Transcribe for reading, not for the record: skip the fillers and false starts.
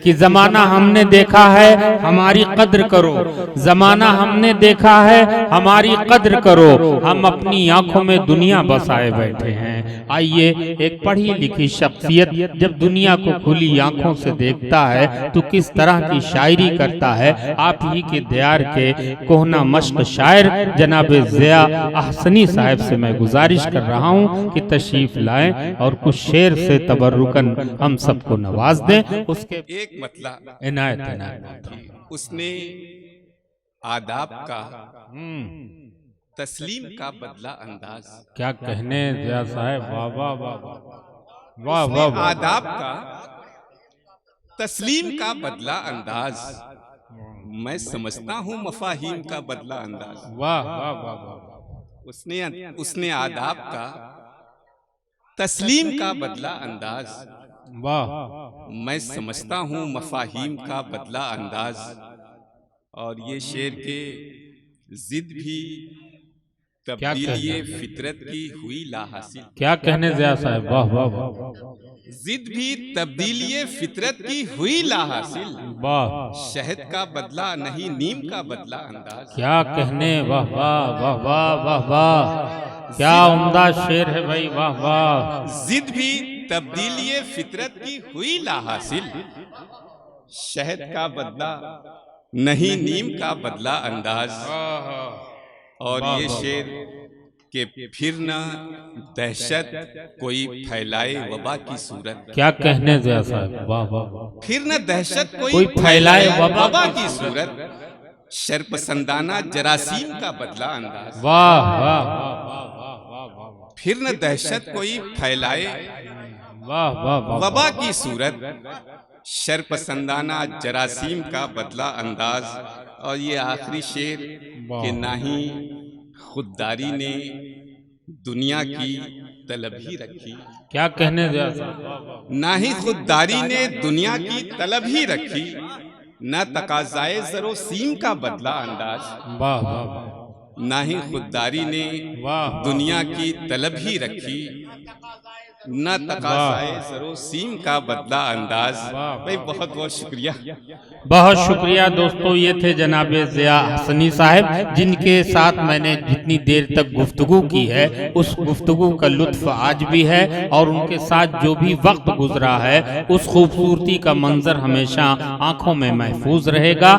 کہ زمانہ ہم نے دیکھا ہے ہماری قدر کرو، زمانہ ہم نے دیکھا ہے ہماری قدر کرو، ہم اپنی آنکھوں میں دنیا بسائے بیٹھے ہیں۔ آئیے ایک پڑھی لکھی شخصیت جب دنیا کو کھلی آنکھوں سے دیکھتا ہے تو کس طرح کی شاعری کرتا ہے۔ آپ ہی کے دیار کے کوہنا مشق شاعر جناب ضیاء احسنی صاحب سے میں گزارش کر رہا ہوں کہ تشریف لائیں اور کچھ شعر سے تبرکن ہم سب کو نواز دیں۔ اس کے ایک مطلب عنایت اس نے آداب کا تسلیم کا بدلہ انداز، کیا کہنے ضیاء صاحب، واہ واہ واہ واہ اس نے واہ واہ، آداب کا تسلیم کا بدلہ انداز، میں سمجھتا ہوں مفاہیم کا بدلہ انداز۔ واہ واہ واہ واہ، اس نے آداب کا تسلیم کا بدلہ انداز، واہ، میں سمجھتا ہوں مفاہیم کا بدلہ انداز۔ اور یہ شعر کے ضد بھی تبدیلی فطرت کی ہوئی لا حاصل، کیا کہنے ضیاء صاحب، واہ واہ واہ، ضد بھی تبدیلی فطرت کی ہوئی لا حاصل، واہ، شہد کا بدلہ نہیں نیم کا بدلہ انداز۔ کیا کہنے، واہ واہ واہ واہ واہ واہ، کیا عمدہ شعر ہے بھائی، واہ واہ۔ ضد بھی تبدیلی فطرت کی ہوئی لا حاصل، شہد کا بدلہ نہیں نیم کا بدلہ انداز۔ اور یہ شعر کہ پھر نہ دہشت کوئی پھیلائے وبا کی صورت، کیا کہنے ضیاء صاحب، واہ واہ، پھر نہ دہشت کوئی کوئی پھیلائے پھیلائے وبا وبا کی صورت، شرپسندانہ جراثیم کا بدلہ انداز۔ واہ واہ واہ واہ واہ، پھر نہ دہشت کوئی پھیلائے واہ واہ واہ، وبا کی صورت، شرپسندانہ جراثیم کا بدلہ انداز۔ اور یہ آخری شعر کہ نہ ہی خودداری نے دنیا کی طلب ہی رکھی، کیا کہنے ضیاء صاحب، نہ ہی خودداری نے دنیا کی طلب ہی رکھی، نہ تقاضائے زر و سیم کا بدلہ انداز۔ واہ واہ واہ، نہ ہی خودداری نے واہ، دنیا کی طلب ہی رکھی، نہ تقاضائے زر و سیم کا بدلہ انداز۔ بھائی بہت بہت شکریہ، بہت شکریہ دوستو۔ یہ تھے جناب ضیاء احسنی صاحب جن کے ساتھ میں نے جتنی دیر تک گفتگو کی ہے اس گفتگو کا لطف آج بھی ہے، اور ان کے ساتھ جو بھی وقت گزرا ہے اس خوبصورتی کا منظر ہمیشہ آنکھوں میں محفوظ رہے گا۔